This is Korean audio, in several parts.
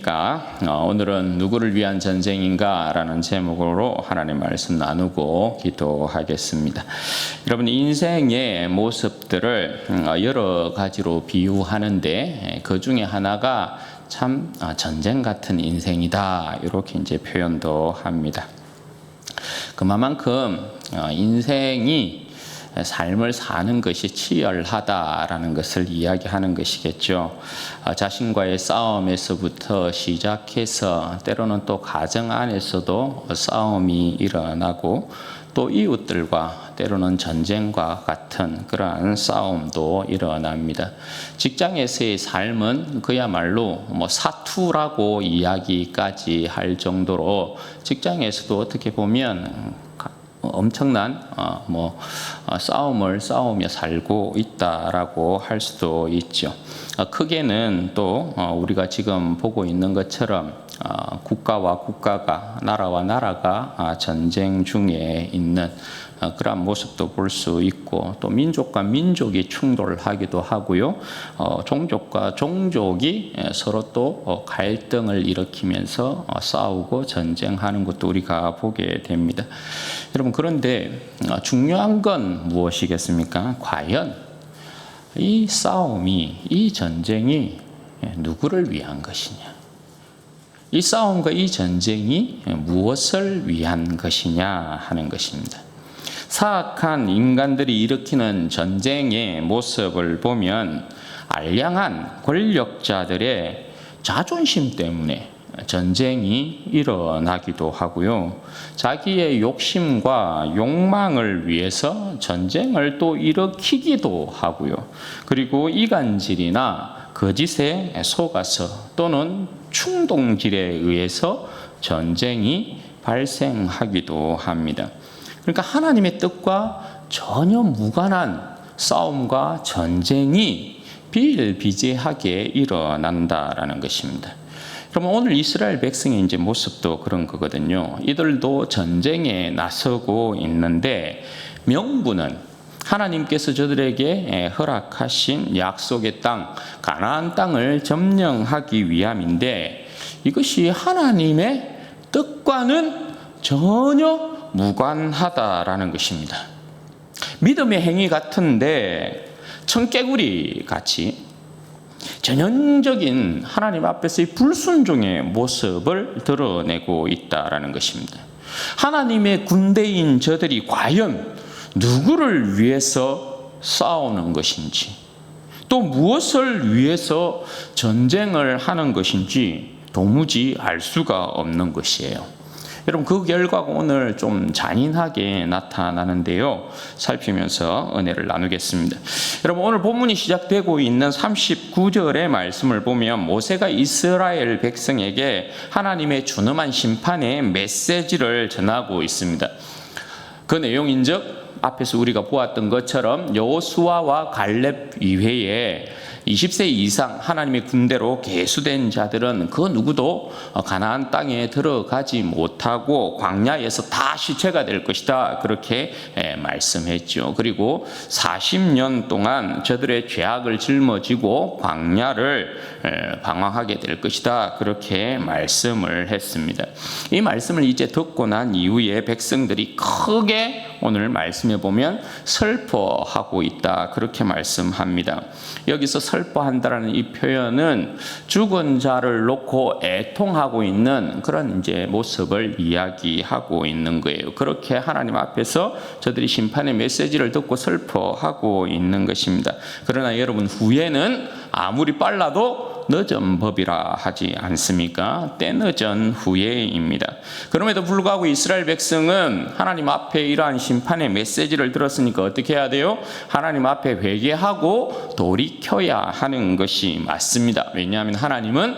오늘은 누구를 위한 전쟁인가 라는 제목으로 하나님 말씀 나누고 기도하겠습니다. 여러분, 인생의 모습들을 여러 가지로 비유하는데 그 중에 하나가 참 전쟁 같은 인생이다, 이렇게 이제 표현도 합니다. 그만큼 인생이 삶을 사는 것이 치열하다라는 것을 이야기하는 것이겠죠. 자신과의 싸움에서부터 시작해서 때로는 또 가정 안에서도 싸움이 일어나고 또 이웃들과 때로는 전쟁과 같은 그러한 싸움도 일어납니다. 직장에서의 삶은 그야말로 사투라고 이야기까지 할 정도로 직장에서도 어떻게 보면 엄청난 싸움을 싸우며 살고 있다라고 할 수도 있죠. 크게는 또 우리가 지금 보고 있는 것처럼 국가와 국가가, 나라와 나라가 전쟁 중에 있는 그런 모습도 볼 수 있고, 또 민족과 민족이 충돌하기도 하고요. 종족과 종족이 서로 또 갈등을 일으키면서 싸우고 전쟁하는 것도 우리가 보게 됩니다. 여러분, 그런데 중요한 건 무엇이겠습니까? 과연 이 싸움이, 이 전쟁이 누구를 위한 것이냐? 이 싸움과 이 전쟁이 무엇을 위한 것이냐 하는 것입니다. 사악한 인간들이 일으키는 전쟁의 모습을 보면 알량한 권력자들의 자존심 때문에 전쟁이 일어나기도 하고요. 자기의 욕심과 욕망을 위해서 전쟁을 또 일으키기도 하고요. 그리고 이간질이나 거짓에 속아서 또는 충동질에 의해서 전쟁이 발생하기도 합니다. 그러니까 하나님의 뜻과 전혀 무관한 싸움과 전쟁이 비일비재하게 일어난다라는 것입니다. 그러면 오늘 이스라엘 백성의 이제 모습도 그런 거거든요. 이들도 전쟁에 나서고 있는데 명분은 하나님께서 저들에게 허락하신 약속의 땅, 가나안 땅을 점령하기 위함인데, 이것이 하나님의 뜻과는 전혀 무관하다라는 것입니다. 믿음의 행위 같은데 청개구리 같이 전형적인 하나님 앞에서의 불순종의 모습을 드러내고 있다라는 것입니다. 하나님의 군대인 저들이 과연 누구를 위해서 싸우는 것인지, 또 무엇을 위해서 전쟁을 하는 것인지 도무지 알 수가 없는 것이에요. 여러분, 그 결과가 오늘 좀 잔인하게 나타나는데요. 살피면서 은혜를 나누겠습니다. 여러분, 오늘 본문이 시작되고 있는 39절의 말씀을 보면 모세가 이스라엘 백성에게 하나님의 준엄한 심판의 메시지를 전하고 있습니다. 그 내용인즉 앞에서 우리가 보았던 것처럼 여호수아와 갈렙 이외에 20세 이상 하나님의 군대로 계수된 자들은 그 누구도 가나안 땅에 들어가지 못하고 광야에서 다 시체가 될 것이다, 그렇게 말씀했죠. 그리고 40년 동안 저들의 죄악을 짊어지고 광야를 방황하게 될 것이다, 그렇게 말씀을 했습니다. 이 말씀을 이제 듣고 난 이후에 백성들이 크게 오늘 말씀해 보면 슬퍼하고 있다, 그렇게 말씀합니다. 여기서 슬퍼한다라는 이 표현은 죽은 자를 놓고 애통하고 있는 그런 이제 모습을 이야기하고 있는 거예요. 그렇게 하나님 앞에서 저들이 심판의 메시지를 듣고 슬퍼하고 있는 것입니다. 그러나 여러분, 후에는 아무리 빨라도 늦은 법이라 하지 않습니까? 때늦은 후에입니다. 그럼에도 불구하고 이스라엘 백성은 하나님 앞에 이러한 심판의 메시지를 들었으니까 어떻게 해야 돼요? 하나님 앞에 회개하고 돌이켜야 하는 것이 맞습니다. 왜냐하면 하나님은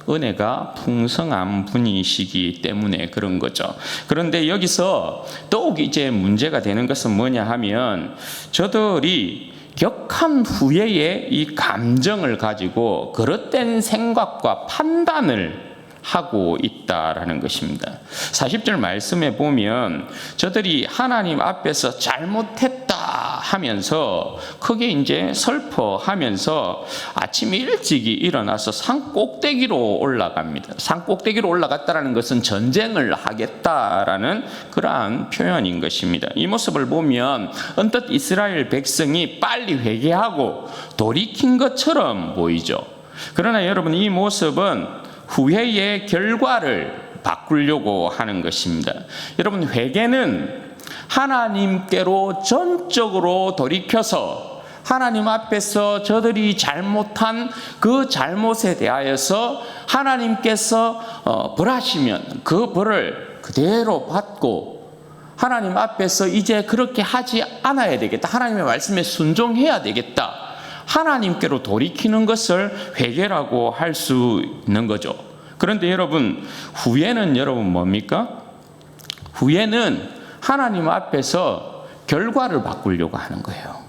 은혜가 풍성한 분이시기 때문에 그런 거죠. 그런데 여기서 또 이제 문제가 되는 것은 뭐냐 하면, 저들이 격한 후에의 이 감정을 가지고 그릇된 생각과 판단을 하고 있다라는 것입니다. 40절 말씀에 보면 저들이 하나님 앞에서 잘못했다 하면서 크게 이제 슬퍼하면서 아침 일찍이 일어나서 산 꼭대기로 올라갑니다. 산 꼭대기로 올라갔다라는 것은 전쟁을 하겠다라는 그러한 표현인 것입니다. 이 모습을 보면 언뜻 이스라엘 백성이 빨리 회개하고 돌이킨 것처럼 보이죠. 그러나 여러분, 이 모습은 후회의 결과를 바꾸려고 하는 것입니다. 여러분, 회개는 하나님께로 전적으로 돌이켜서 하나님 앞에서 저들이 잘못한 그 잘못에 대하여서 하나님께서 벌하시면 그 벌을 그대로 받고 하나님 앞에서 이제 그렇게 하지 않아야 되겠다, 하나님의 말씀에 순종해야 되겠다, 하나님께로 돌이키는 것을 회개라고 할 수 있는 거죠. 그런데 여러분, 후회는 여러분 뭡니까? 후회는 하나님 앞에서 결과를 바꾸려고 하는 거예요.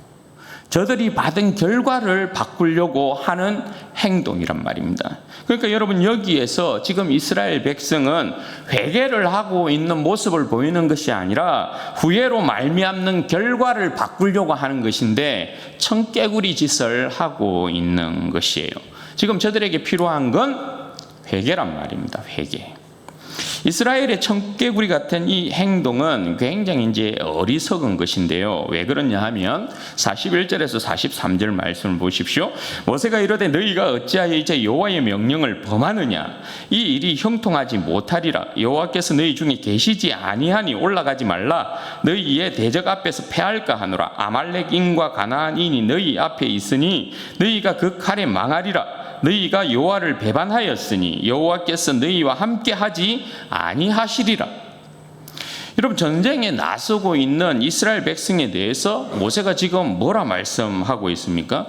저들이 받은 결과를 바꾸려고 하는 행동이란 말입니다. 그러니까 여러분, 여기에서 지금 이스라엘 백성은 회개를 하고 있는 모습을 보이는 것이 아니라 후회로 말미암는 결과를 바꾸려고 하는 것인데 청개구리 짓을 하고 있는 것이에요. 지금 저들에게 필요한 건 회개란 말입니다. 회개. 이스라엘의 청개구리 같은 이 행동은 굉장히 이제 어리석은 것인데요. 왜 그러냐 하면 41절에서 43절 말씀을 보십시오. 모세가 이르되 너희가 어찌하여 이제 여호와의 명령을 범하느냐? 이 일이 형통하지 못하리라. 여호와께서 너희 중에 계시지 아니하니 올라가지 말라. 너희의 대적 앞에서 패할까 하노라. 아말렉인과 가나안인이 너희 앞에 있으니 너희가 그 칼에 망하리라. 너희가 여호와를 배반하였으니 여호와께서 너희와 함께하지 아니하시리라. 여러분, 전쟁에 나서고 있는 이스라엘 백성에 대해서 모세가 지금 뭐라 말씀하고 있습니까?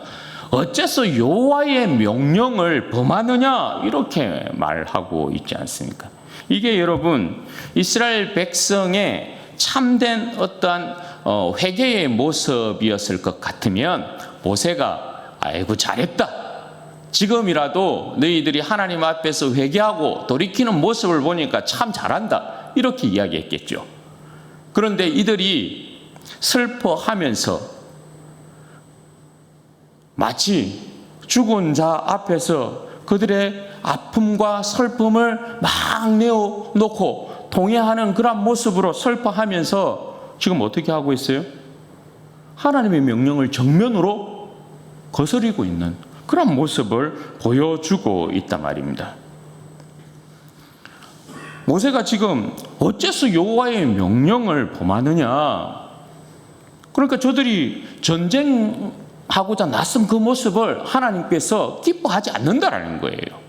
어째서 여호와의 명령을 범하느냐, 이렇게 말하고 있지 않습니까? 이게 여러분, 이스라엘 백성의 참된 어떠한 회개의 모습이었을 것 같으면 모세가 아이고 잘했다, 지금이라도 너희들이 하나님 앞에서 회개하고 돌이키는 모습을 보니까 참 잘한다, 이렇게 이야기했겠죠. 그런데 이들이 슬퍼하면서 마치 죽은 자 앞에서 그들의 아픔과 슬픔을 막 내어놓고 동의하는 그런 모습으로 슬퍼하면서 지금 어떻게 하고 있어요? 하나님의 명령을 정면으로 거스리고 있는 그런 모습을 보여주고 있단 말입니다. 모세가 지금 어째서 여호와의 명령을 범하느냐? 그러니까 저들이 전쟁하고자 나선 그 모습을 하나님께서 기뻐하지 않는다라는 거예요.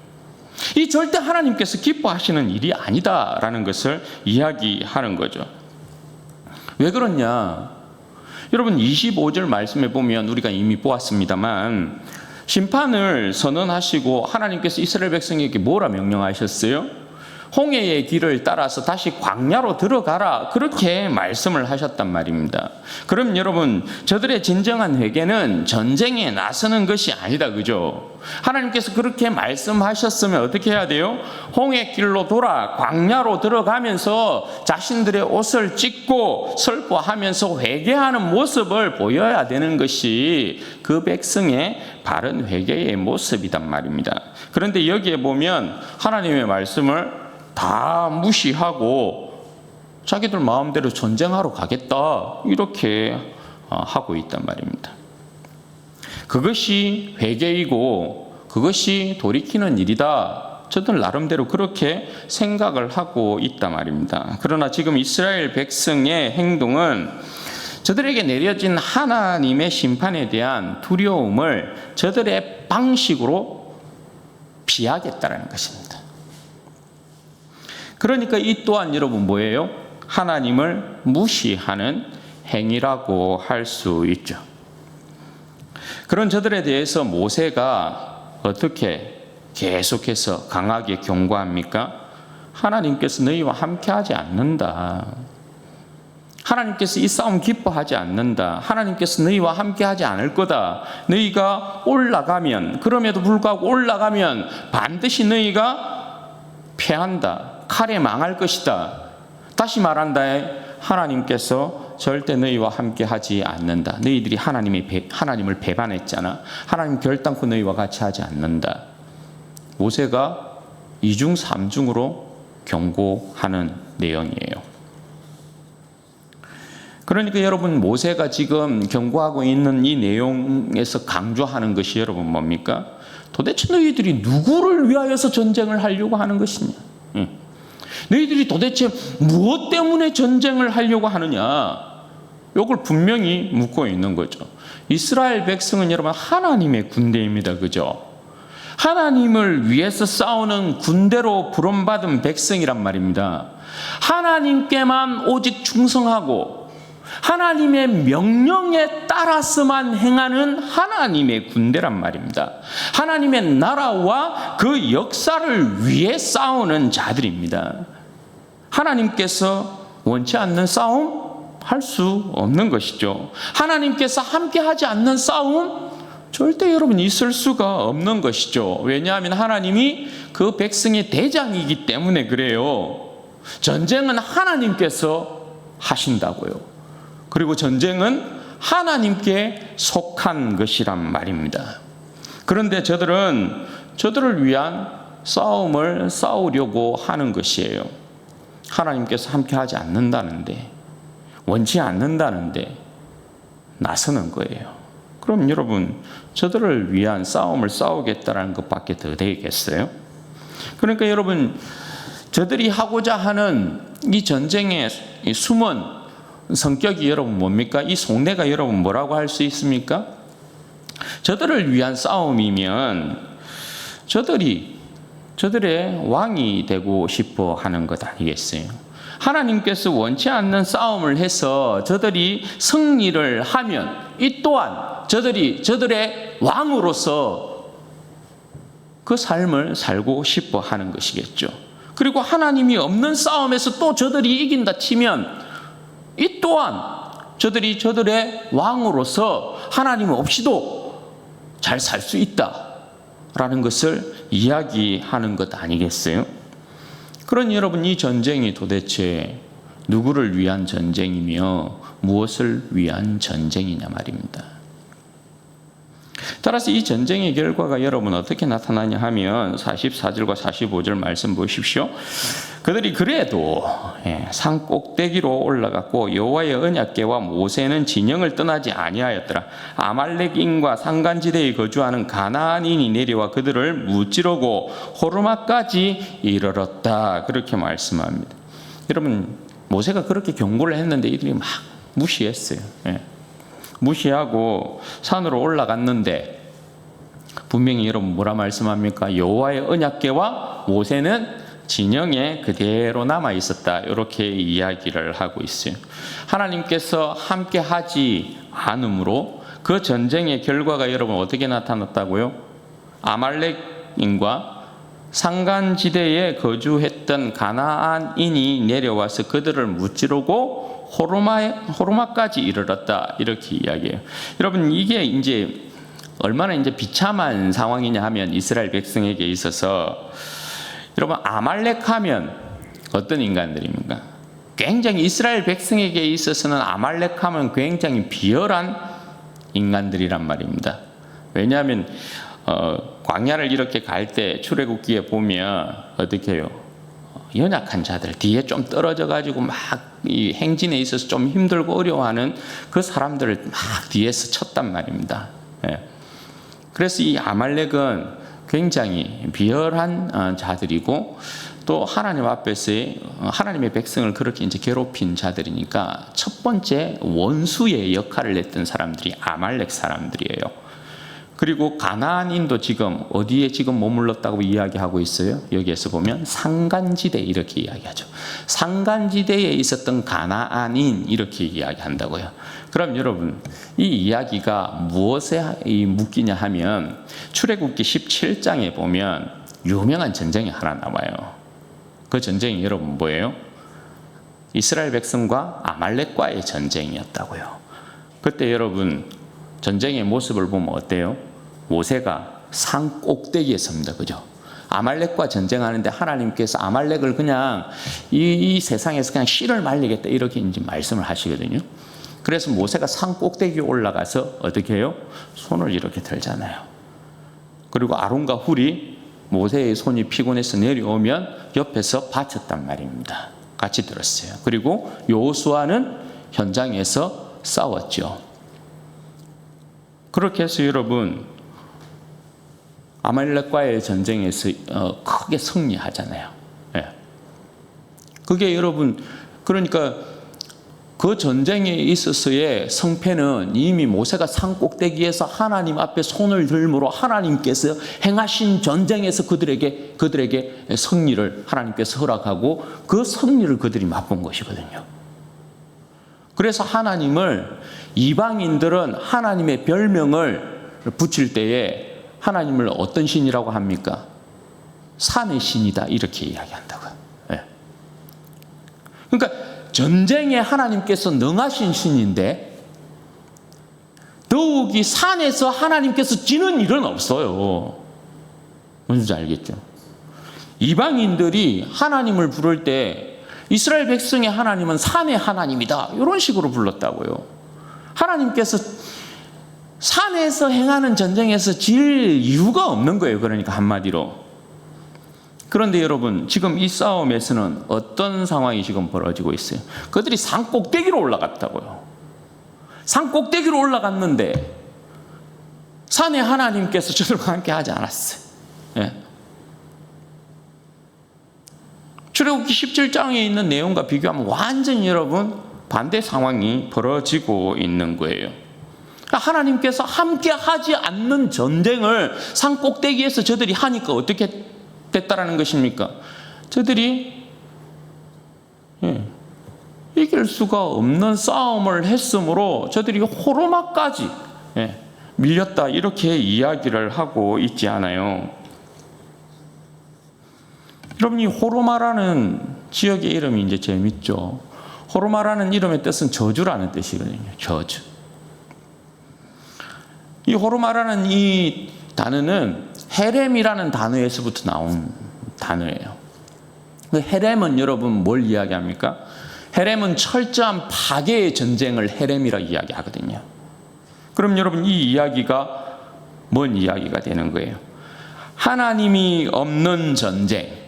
이 절대 하나님께서 기뻐하시는 일이 아니다라는 것을 이야기하는 거죠. 왜 그러냐? 여러분, 25절 말씀에 보면 우리가 이미 보았습니다만 심판을 선언하시고 하나님께서 이스라엘 백성에게 뭐라 명령하셨어요? 홍해의 길을 따라서 다시 광야로 들어가라, 그렇게 말씀을 하셨단 말입니다. 그럼 여러분, 저들의 진정한 회개는 전쟁에 나서는 것이 아니다, 그죠? 하나님께서 그렇게 말씀하셨으면 어떻게 해야 돼요? 홍해길로 돌아 광야로 들어가면서 자신들의 옷을 찢고 슬퍼하면서 회개하는 모습을 보여야 되는 것이 그 백성의 바른 회개의 모습이란 말입니다. 그런데 여기에 보면 하나님의 말씀을 다 무시하고 자기들 마음대로 전쟁하러 가겠다, 이렇게 하고 있단 말입니다. 그것이 회개이고 그것이 돌이키는 일이다, 저들 나름대로 그렇게 생각을 하고 있단 말입니다. 그러나 지금 이스라엘 백성의 행동은 저들에게 내려진 하나님의 심판에 대한 두려움을 저들의 방식으로 피하겠다는 것입니다. 그러니까 이 또한 여러분 뭐예요? 하나님을 무시하는 행위라고 할 수 있죠. 그런 저들에 대해서 모세가 어떻게 계속해서 강하게 경고합니까? 하나님께서 너희와 함께하지 않는다. 하나님께서 이 싸움 기뻐하지 않는다. 하나님께서 너희와 함께하지 않을 거다. 너희가 올라가면, 그럼에도 불구하고 올라가면 반드시 너희가 패한다. 칼에 망할 것이다. 다시 말한다. 하나님께서 절대 너희와 함께 하지 않는다. 너희들이 하나님을 배반했잖아. 하나님 결단코 너희와 같이 하지 않는다. 모세가 2중 3중으로 경고하는 내용이에요. 그러니까 여러분, 모세가 지금 경고하고 있는 이 내용에서 강조하는 것이 여러분 뭡니까? 도대체 너희들이 누구를 위하여서 전쟁을 하려고 하는 것이냐? 너희들이 도대체 무엇 때문에 전쟁을 하려고 하느냐? 이걸 분명히 묻고 있는 거죠. 이스라엘 백성은 여러분 하나님의 군대입니다. 그죠? 하나님을 위해서 싸우는 군대로 부름받은 백성이란 말입니다. 하나님께만 오직 충성하고 하나님의 명령에 따라서만 행하는 하나님의 군대란 말입니다. 하나님의 나라와 그 역사를 위해 싸우는 자들입니다. 하나님께서 원치 않는 싸움 할 수 없는 것이죠. 하나님께서 함께 하지 않는 싸움 절대 여러분 있을 수가 없는 것이죠. 왜냐하면 하나님이 그 백성의 대장이기 때문에 그래요. 전쟁은 하나님께서 하신다고요. 그리고 전쟁은 하나님께 속한 것이란 말입니다. 그런데 저들을 위한 싸움을 싸우려고 하는 것이에요. 하나님께서 함께 하지 않는다는데, 원치 않는다는데 나서는 거예요. 그럼 여러분, 저들을 위한 싸움을 싸우겠다는 것밖에 더 되겠어요? 그러니까 여러분, 저들이 하고자 하는 이 전쟁의 숨은 성격이 여러분 뭡니까? 이 속내가 여러분 뭐라고 할 수 있습니까? 저들을 위한 싸움이면 저들의 왕이 되고 싶어 하는 것 아니겠어요? 하나님께서 원치 않는 싸움을 해서 저들이 승리를 하면 이 또한 저들의 왕으로서 그 삶을 살고 싶어 하는 것이겠죠. 그리고 하나님이 없는 싸움에서 또 저들이 이긴다 치면 이 또한 저들의 왕으로서 하나님 없이도 잘 살 수 있다라는 것을 이야기하는 것 아니겠어요? 그러니 여러분, 이 전쟁이 도대체 누구를 위한 전쟁이며 무엇을 위한 전쟁이냐 말입니다. 따라서 이 전쟁의 결과가 여러분 어떻게 나타나냐 하면 44절과 45절 말씀 보십시오. 그들이 그래도 산 꼭대기로 올라갔고 여호와의 언약궤와 모세는 진영을 떠나지 아니하였더라. 아말렉인과 산간지대에 거주하는 가나안인이 내려와 그들을 무찌르고 호르마까지 이르렀다. 그렇게 말씀합니다. 여러분, 모세가 그렇게 경고를 했는데 이들이 막 무시했어요. 무시하고 산으로 올라갔는데 분명히 여러분 뭐라 말씀합니까? 여호와의 언약궤와 모세는 진영에 그대로 남아 있었다. 이렇게 이야기를 하고 있어요. 하나님께서 함께 하지 않으므로 그 전쟁의 결과가 여러분 어떻게 나타났다고요? 아말렉인과 산간지대에 거주했던 가나안인이 내려와서 그들을 무찌르고 호르마까지 이르렀다. 이렇게 이야기해요. 여러분, 이게 이제 얼마나 이제 비참한 상황이냐 하면 이스라엘 백성에게 있어서 여러분, 아말렉 하면 어떤 인간들입니까? 굉장히 이스라엘 백성에게 있어서는 아말렉 하면 굉장히 비열한 인간들이란 말입니다. 왜냐하면 광야를 이렇게 갈 때 출애굽기에 보면 어떻게 해요? 연약한 자들 뒤에 좀 떨어져 가지고 막 이 행진에 있어서 좀 힘들고 어려워하는 그 사람들을 막 뒤에서 쳤단 말입니다. 그래서 이 아말렉은 굉장히 비열한 자들이고 또 하나님 앞에서 하나님의 백성을 그렇게 이제 괴롭힌 자들이니까 첫 번째 원수의 역할을 했던 사람들이 아말렉 사람들이에요. 그리고 가나안인도 지금 어디에 지금 머물렀다고 이야기하고 있어요? 여기에서 보면 산간지대 이렇게 이야기하죠. 산간지대에 있었던 가나안인 이렇게 이야기한다고요. 그럼 여러분, 이 이야기가 무엇에 묶이냐 하면 출애굽기 17장에 보면 유명한 전쟁이 하나 나와요. 그 전쟁이 여러분 뭐예요? 이스라엘 백성과 아말렉과의 전쟁이었다고요. 그때 여러분 전쟁의 모습을 보면 어때요? 모세가 산 꼭대기에 섭니다. 그죠? 아말렉과 전쟁하는데 하나님께서 아말렉을 그냥 이 세상에서 그냥 씨를 말리겠다 이렇게 이제 말씀을 하시거든요. 그래서 모세가 산 꼭대기에 올라가서 어떻게 해요? 손을 이렇게 들잖아요. 그리고 아론과 훌이 모세의 손이 피곤해서 내려오면 옆에서 바쳤단 말입니다. 같이 들었어요. 그리고 여호수아는 현장에서 싸웠죠. 그렇게 해서 여러분 아말렉과의 전쟁에서 크게 승리하잖아요. 예. 그게 여러분 그러니까 그 전쟁에 있어서의 성패는 이미 모세가 산 꼭대기에서 하나님 앞에 손을 들므로 하나님께서 행하신 전쟁에서 그들에게 승리를 하나님께서 허락하고 그 승리를 그들이 맛본 것이거든요. 그래서 하나님을 이방인들은 하나님의 별명을 붙일 때에 하나님을 어떤 신이라고 합니까? 산의 신이다 이렇게 이야기한다고요. 네. 그러니까 전쟁에 하나님께서 능하신 신인데 더욱이 산에서 하나님께서 지는 일은 없어요. 뭔지 알겠죠? 이방인들이 하나님을 부를 때 이스라엘 백성의 하나님은 산의 하나님이다 이런 식으로 불렀다고요. 하나님께서 산에서 행하는 전쟁에서 질 이유가 없는 거예요. 그러니까 한마디로. 그런데 여러분 지금 이 싸움에서는 어떤 상황이 지금 벌어지고 있어요? 그들이 산 꼭대기로 올라갔다고요. 산 꼭대기로 올라갔는데 산의 하나님께서 저들과 함께 하지 않았어요. 예. 출애굽기 17장에 있는 내용과 비교하면 완전히 여러분 반대 상황이 벌어지고 있는 거예요. 하나님께서 함께 하지 않는 전쟁을 산 꼭대기에서 저들이 하니까 어떻게 됐다라는 것입니까? 저들이 이길 수가 없는 싸움을 했으므로 저들이 호르마까지 밀렸다 이렇게 이야기를 하고 있지 않아요. 여러분 이 호르마라는 지역의 이름이 이제 재밌죠. 호르마라는 이름의 뜻은 저주라는 뜻이거든요. 저주. 이 호르마라는 이 단어는 헤렘이라는 단어에서부터 나온 단어예요. 그 헤렘은 여러분 뭘 이야기합니까? 헤렘은 철저한 파괴의 전쟁을 헤렘이라 이야기하거든요. 그럼 여러분 이 이야기가 뭔 이야기가 되는 거예요? 하나님이 없는 전쟁.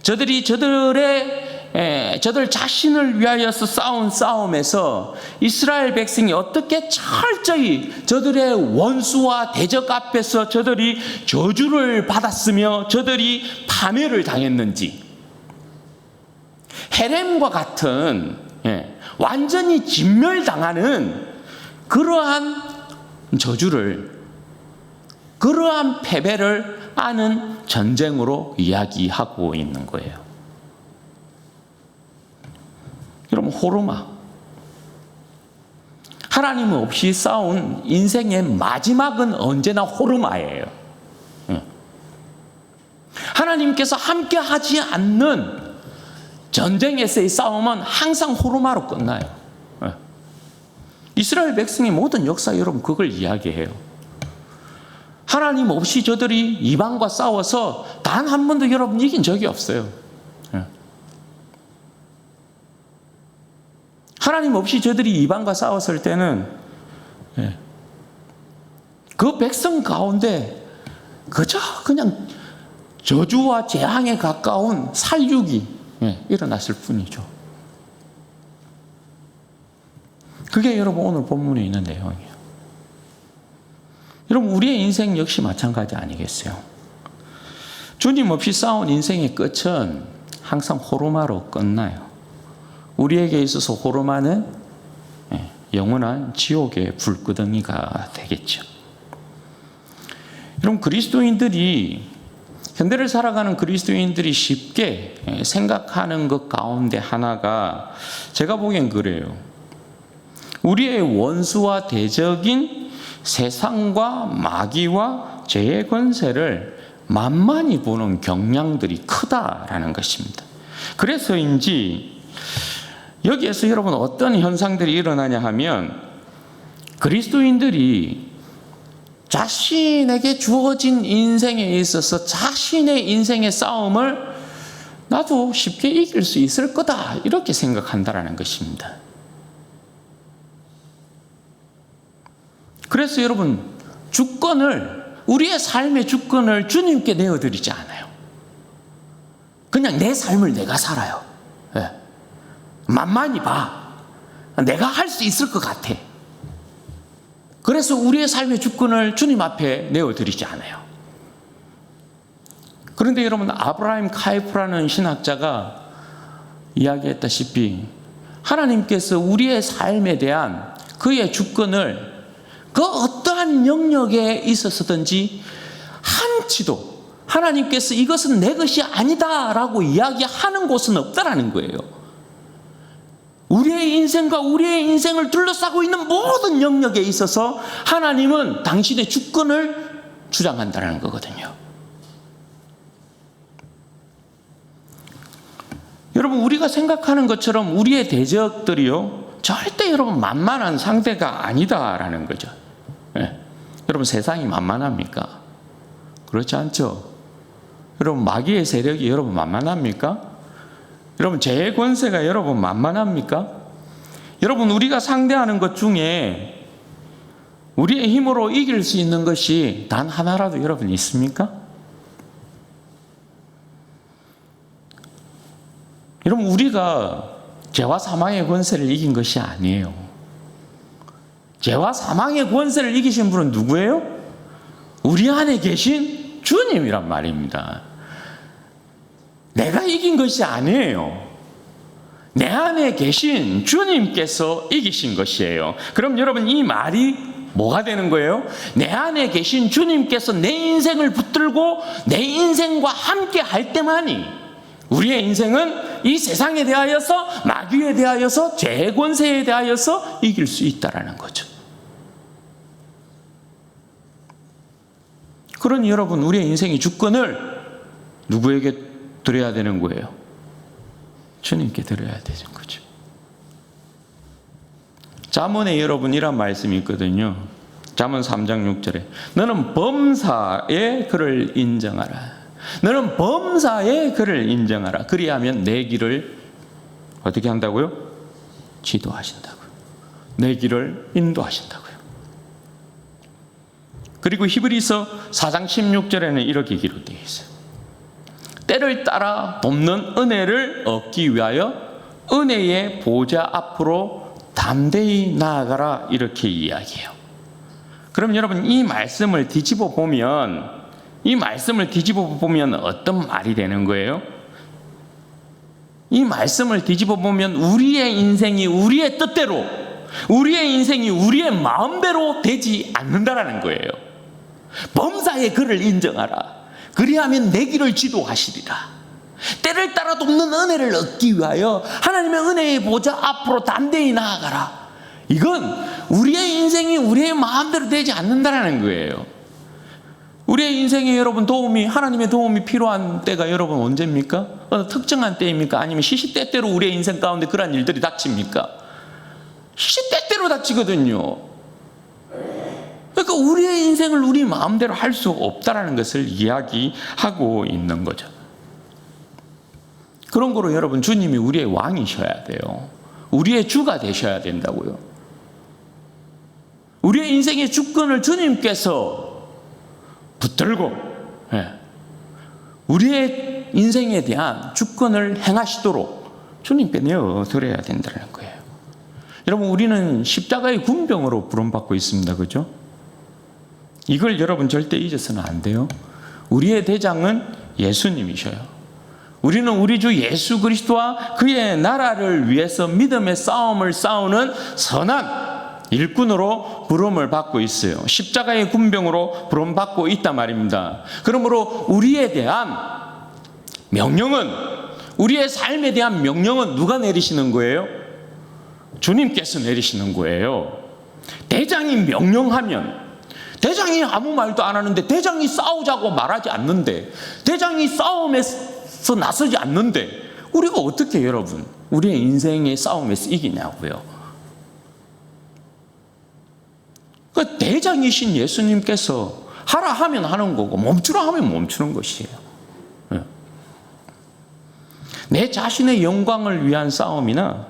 저들이 저들 자신을 위하여서 싸운 싸움에서 이스라엘 백성이 어떻게 철저히 저들의 원수와 대적 앞에서 저들이 저주를 받았으며 저들이 파멸을 당했는지 헤렘과 같은 완전히 진멸당하는 그러한 저주를 그러한 패배를 아는 전쟁으로 이야기하고 있는 거예요. 여러분 호르마 하나님 없이 싸운 인생의 마지막은 언제나 호르마예요. 하나님께서 함께 하지 않는 전쟁에서의 싸움은 항상 호르마로 끝나요. 이스라엘 백성의 모든 역사 여러분 그걸 이야기해요. 하나님 없이 저들이 이방과 싸워서 단 한 번도 여러분 이긴 적이 없어요. 하나님 없이 저들이 이방과 싸웠을 때는 그 백성 가운데 그저 그냥 저주와 재앙에 가까운 살육이 일어났을 뿐이죠. 그게 여러분 오늘 본문에 있는 내용이에요. 여러분 우리의 인생 역시 마찬가지 아니겠어요? 주님 없이 싸운 인생의 끝은 항상 호르마로 끝나요. 우리에게 있어서 호르마는 영원한 지옥의 불구덩이가 되겠죠. 여러분 그리스도인들이 현대를 살아가는 그리스도인들이 쉽게 생각하는 것 가운데 하나가 제가 보기엔 그래요. 우리의 원수와 대적인 세상과 마귀와 죄의 권세를 만만히 보는 경향들이 크다라는 것입니다. 그래서인지 여기에서 여러분 어떤 현상들이 일어나냐 하면 그리스도인들이 자신에게 주어진 인생에 있어서 자신의 인생의 싸움을 나도 쉽게 이길 수 있을 거다, 이렇게 생각한다는 것입니다. 그래서 여러분, 우리의 삶의 주권을 주님께 내어드리지 않아요. 그냥 내 삶을 내가 살아요. 네. 만만히 봐. 내가 할 수 있을 것 같아. 그래서 우리의 삶의 주권을 주님 앞에 내어드리지 않아요. 그런데 여러분, 아브라함 카이프라는 신학자가 이야기했다시피 하나님께서 우리의 삶에 대한 그의 주권을 그 어떠한 영역에 있어서든지 한치도 하나님께서 이것은 내 것이 아니다라고 이야기하는 곳은 없다라는 거예요. 우리의 인생과 우리의 인생을 둘러싸고 있는 모든 영역에 있어서 하나님은 당신의 주권을 주장한다는 거거든요. 여러분, 우리가 생각하는 것처럼 우리의 대적들이요, 절대 여러분 만만한 상대가 아니다라는 거죠. 네. 여러분, 세상이 만만합니까? 그렇지 않죠. 여러분, 마귀의 세력이 여러분 만만합니까? 여러분, 죄의 권세가 여러분 만만합니까? 여러분, 우리가 상대하는 것 중에 우리의 힘으로 이길 수 있는 것이 단 하나라도 여러분 있습니까? 여러분, 우리가 죄와 사망의 권세를 이긴 것이 아니에요. 죄와 사망의 권세를 이기신 분은 누구예요? 우리 안에 계신 주님이란 말입니다. 내가 이긴 것이 아니에요. 내 안에 계신 주님께서 이기신 것이에요. 그럼 여러분, 이 말이 뭐가 되는 거예요? 내 안에 계신 주님께서 내 인생을 붙들고 내 인생과 함께 할 때만이 우리의 인생은 이 세상에 대하여서, 마귀에 대하여서, 죄의 권세에 대하여서 이길 수 있다라는 거죠. 그러니 여러분, 우리의 인생의 주권을 누구에게 드려야 되는 거예요? 주님께 드려야 되는 거죠. 잠언에 여러분 이런 말씀이 있거든요. 잠언 3장 6절에 너는 범사의 그를 인정하라. 너는 범사의 그를 인정하라. 그리하면 내 길을 어떻게 한다고요? 지도하신다고요. 내 길을 인도하신다고요. 그리고 히브리서 4장 16절에는 이렇게 기록되어 있어요. 때를 따라 돕는 은혜를 얻기 위하여 은혜의 보좌 앞으로 담대히 나아가라, 이렇게 이야기해요. 그럼 여러분, 이 말씀을 뒤집어 보면 어떤 말이 되는 거예요? 이 말씀을 뒤집어 보면 우리의 인생이 우리의 뜻대로, 우리의 인생이 우리의 마음대로 되지 않는다라는 거예요. 범사의 그를 인정하라. 그리하면 내 길을 지도하시리라. 때를 따라 돕는 은혜를 얻기 위하여 하나님의 은혜의 보좌 앞으로 담대히 나아가라. 이건 우리의 인생이 우리의 마음대로 되지 않는다라는 거예요. 우리의 인생에 여러분 하나님의 도움이 필요한 때가 여러분 언제입니까? 어느 특정한 때입니까? 아니면 시시때때로 우리의 인생 가운데 그러한 일들이 닥칩니까? 시시때때로 닥치거든요. 그러니까 우리의 인생을 우리 마음대로 할 수 없다라는 것을 이야기하고 있는 거죠. 그런 거로 여러분, 주님이 우리의 왕이셔야 돼요. 우리의 주가 되셔야 된다고요. 우리의 인생의 주권을 주님께서 붙들고, 우리의 인생에 대한 주권을 행하시도록 주님께 내어드려야 된다는 거예요. 여러분, 우리는 십자가의 군병으로 부름받고 있습니다. 그죠? 이걸 여러분 절대 잊어서는 안 돼요. 우리의 대장은 예수님이셔요. 우리는 우리 주 예수 그리스도와 그의 나라를 위해서 믿음의 싸움을 싸우는 선한 일꾼으로 부름을 받고 있어요. 십자가의 군병으로 부름받고 있단 말입니다. 그러므로 우리에 대한 명령은, 우리의 삶에 대한 명령은 누가 내리시는 거예요? 주님께서 내리시는 거예요. 대장이 명령하면, 대장이 아무 말도 안 하는데, 대장이 싸우자고 말하지 않는데, 대장이 싸움에서 나서지 않는데 우리가 어떻게 여러분 우리의 인생의 싸움에서 이기냐고요. 그 대장이신 예수님께서 하라 하면 하는 거고 멈추라 하면 멈추는 것이에요. 내 자신의 영광을 위한 싸움이나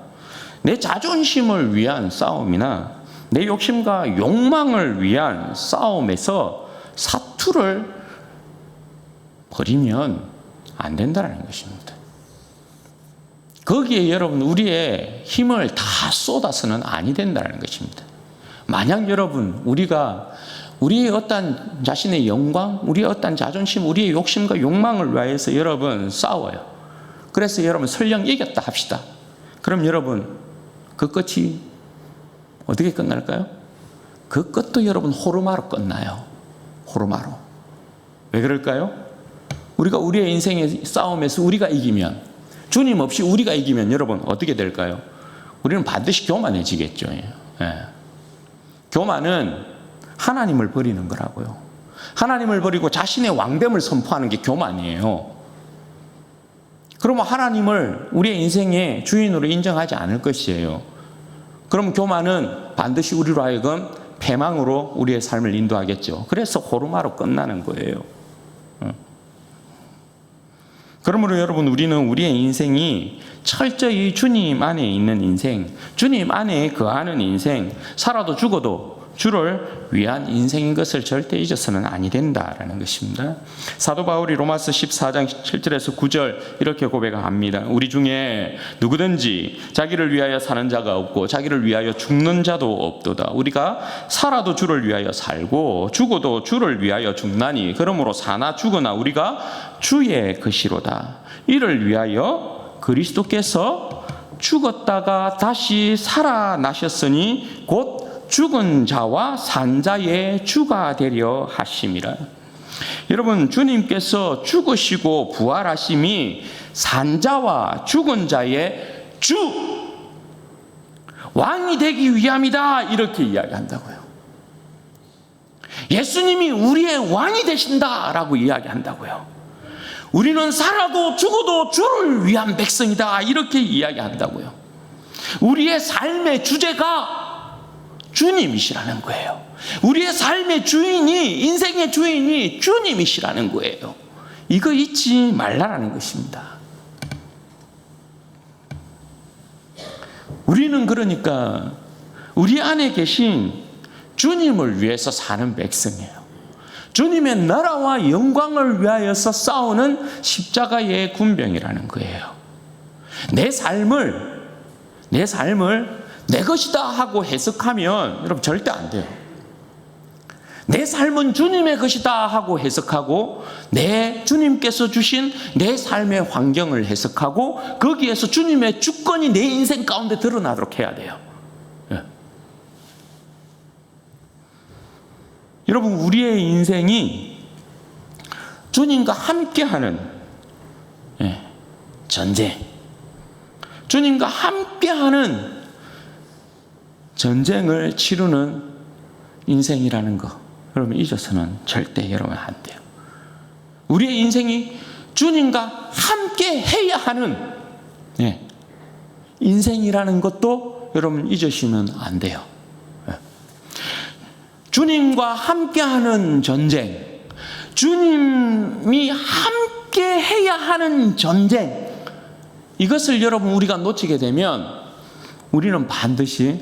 내 자존심을 위한 싸움이나 내 욕심과 욕망을 위한 싸움에서 사투를 벌이면 안 된다는 것입니다. 거기에 여러분 우리의 힘을 다 쏟아서는 아니 된다는 것입니다. 만약 여러분 우리가 우리의 어떤 자신의 영광, 우리의 어떤 자존심, 우리의 욕심과 욕망을 위해서 여러분 싸워요. 그래서 여러분 설령 이겼다 합시다. 그럼 여러분 그 끝이 어떻게 끝날까요? 그 끝도 여러분 호르마로 끝나요. 호르마로. 왜 그럴까요? 우리가 우리의 인생의 싸움에서 우리가 이기면, 주님 없이 우리가 이기면 여러분 어떻게 될까요? 우리는 반드시 교만해지겠죠. 교만은 하나님을 버리는 거라고요. 하나님을 버리고 자신의 왕됨을 선포하는 게 교만이에요. 그러면 하나님을 우리의 인생의 주인으로 인정하지 않을 것이에요. 그럼 교만은 반드시 우리로 하여금 패망으로 우리의 삶을 인도하겠죠. 그래서 호르마로 끝나는 거예요. 그러므로 여러분 우리는 우리의 인생이 철저히 주님 안에 있는 인생, 주님 안에 거하는 인생, 살아도 죽어도 주를 위한 인생인 것을 절대 잊어서는 아니 된다라는 것입니다. 사도 바울이 로마서 14장 7절에서 9절 이렇게 고백합니다. 우리 중에 누구든지 자기를 위하여 사는 자가 없고 자기를 위하여 죽는 자도 없도다. 우리가 살아도 주를 위하여 살고 죽어도 주를 위하여 죽나니 그러므로 사나 죽으나 우리가 주의 것이로다. 이를 위하여 그리스도께서 죽었다가 다시 살아나셨으니 곧 죽은 자와 산 자의 주가 되려 하심이라. 여러분 주님께서 죽으시고 부활하심이 산 자와 죽은 자의 주 왕이 되기 위함이다 이렇게 이야기한다고요. 예수님이 우리의 왕이 되신다라고 이야기한다고요. 우리는 살아도 죽어도 주를 위한 백성이다 이렇게 이야기한다고요. 우리의 삶의 주제가 주님이시라는 거예요. 우리의 삶의 주인이, 인생의 주인이 주님이시라는 거예요. 이거 잊지 말라라는 것입니다. 우리는 그러니까 우리 안에 계신 주님을 위해서 사는 백성이에요. 주님의 나라와 영광을 위하여서 싸우는 십자가의 군병이라는 거예요. 내 삶을 내 것이다 하고 해석하면 여러분 절대 안 돼요. 내 삶은 주님의 것이다 하고 해석하고 내 주님께서 주신 내 삶의 환경을 해석하고 거기에서 주님의 주권이 내 인생 가운데 드러나도록 해야 돼요. 여러분 우리의 인생이 주님과 함께하는 전쟁, 주님과 함께하는 전쟁을 치르는 인생이라는 거 여러분 잊어서는 절대 여러분 안 돼요. 우리의 인생이 주님과 함께 해야 하는 인생이라는 것도 여러분 잊으시면 안 돼요. 주님과 함께하는 전쟁, 주님이 함께 해야 하는 전쟁, 이것을 여러분 우리가 놓치게 되면 우리는 반드시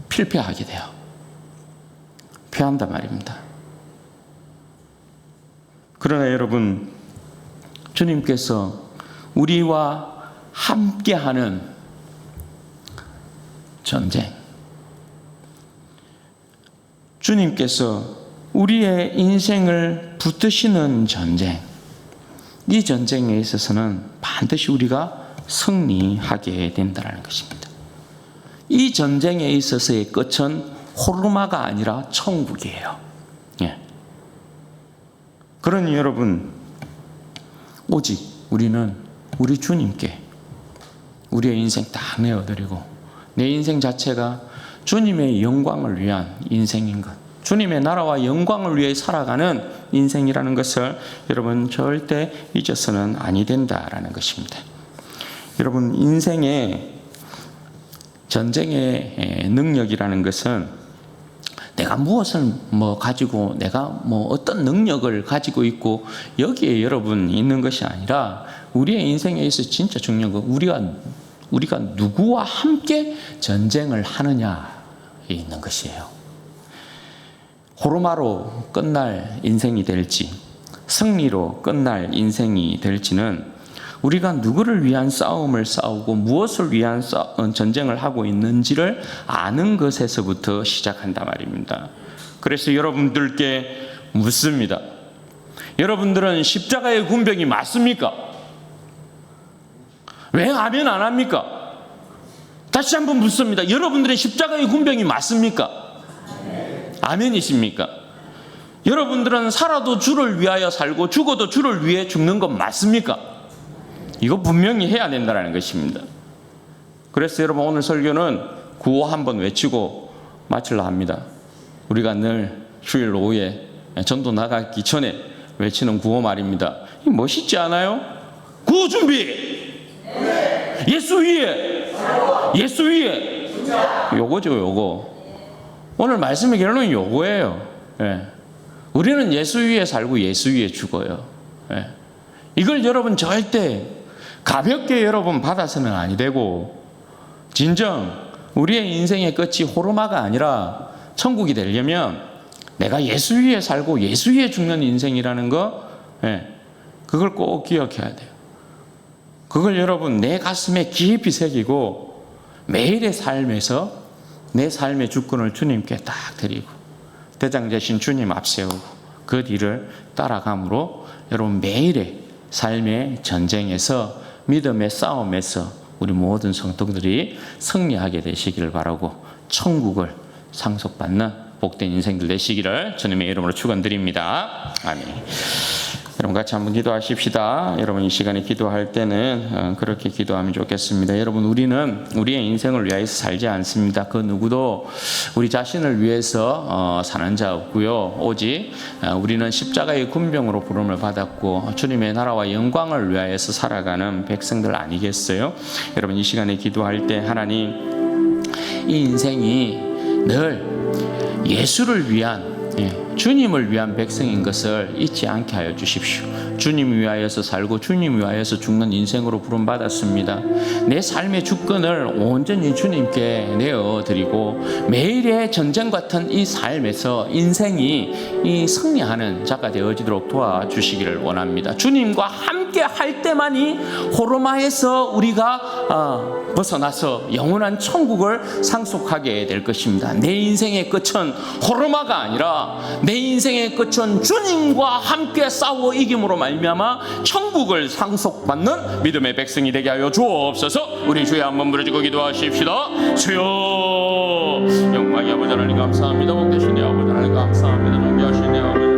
필패하게 돼요. 패한단 말입니다. 그러나 여러분 주님께서 우리와 함께하는 전쟁, 주님께서 우리의 인생을 붙드시는 전쟁, 이 전쟁에 있어서는 반드시 우리가 승리하게 된다는 것입니다. 이 전쟁에 있어서의 끝은 호르마가 아니라 천국이에요. 그러니 여러분 오직 우리는 우리 주님께 우리의 인생 다 내어드리고 내 인생 자체가 주님의 영광을 위한 인생인 것, 주님의 나라와 영광을 위해 살아가는 인생이라는 것을 여러분 절대 잊어서는 아니 된다라는 것입니다. 여러분 인생의 전쟁의 능력이라는 것은 내가 무엇을 가지고 내가 어떤 능력을 가지고 있고 여기에 여러분 있는 것이 아니라 우리의 인생에 있어서 진짜 중요한 건 우리가 누구와 함께 전쟁을 하느냐에 있는 것이에요. 호르마로 끝날 인생이 될지 승리로 끝날 인생이 될지는 우리가 누구를 위한 싸움을 싸우고 무엇을 위한 전쟁을 하고 있는지를 아는 것에서부터 시작한단 말입니다. 그래서 여러분들께 묻습니다. 여러분들은 십자가의 군병이 맞습니까? 왜 아멘 안 합니까? 다시 한번 묻습니다. 여러분들의 십자가의 군병이 맞습니까? 아멘이십니까? 여러분들은 살아도 주를 위하여 살고 죽어도 주를 위해 죽는 건 맞습니까? 이거 분명히 해야 된다는 것입니다. 그래서 여러분 오늘 설교는 구호 한번 외치고 마치려 합니다. 우리가 늘 주일 오후에 전도 나가기 전에 외치는 구호 말입니다. 멋있지 않아요? 구호 준비! 예수 위에! 예수 위에! 요거죠, 요거. 오늘 말씀의 결론은 요거예요. 우리는 예수 위에 살고 예수 위에 죽어요. 이걸 여러분 절대 가볍게 여러분 받아서는 아니 되고, 진정 우리의 인생의 끝이 호르마가 아니라 천국이 되려면 내가 예수 위에 살고 예수 위에 죽는 인생이라는 거, 그걸 꼭 기억해야 돼요. 그걸 여러분 내 가슴에 깊이 새기고 매일의 삶에서 내 삶의 주권을 주님께 딱 드리고 대장 되신 주님 앞세우고 그 뒤를 따라감으로 여러분 매일의 삶의 전쟁에서 믿음의 싸움에서 우리 모든 성도들이 승리하게 되시기를 바라고 천국을 상속받는 복된 인생들 되시기를 주님의 이름으로 축원드립니다. 아멘. 여러분 같이 한번 기도하십시다. 여러분 이 시간에 기도할 때는 그렇게 기도하면 좋겠습니다. 여러분 우리는 우리의 인생을 위해서 살지 않습니다. 그 누구도 우리 자신을 위해서 사는 자 없고요. 오직 우리는 십자가의 군병으로 부름을 받았고 주님의 나라와 영광을 위하여서 살아가는 백성들 아니겠어요? 여러분 이 시간에 기도할 때 하나님 이 인생이 늘 예수를 위한 주님을 위한 백성인 것을 잊지 않게 하여 주십시오. 주님 위하여서 살고 주님 위하여서 죽는 인생으로 부름받았습니다. 내 삶의 주권을 온전히 주님께 내어드리고 매일의 전쟁 같은 이 삶에서 인생이 이 승리하는 자가 되어지도록 도와주시기를 원합니다. 주님과 함께 할 때만이 호르마에서 우리가 벗어나서 영원한 천국을 상속하게 될 것입니다. 내 인생의 끝은 호르마가 아니라 내 인생의 끝은 주님과 함께 싸워 이김으로 말미암아 천국을 상속받는 믿음의 백성이 되게 하여 주옵소서. 우리 주여 한번 부르짖고 기도하십시다. 주여 영광의 아버지 하나님 감사합니다. 복되신 내 아버지 하나님 감사합니다. 존귀하신 내 아버지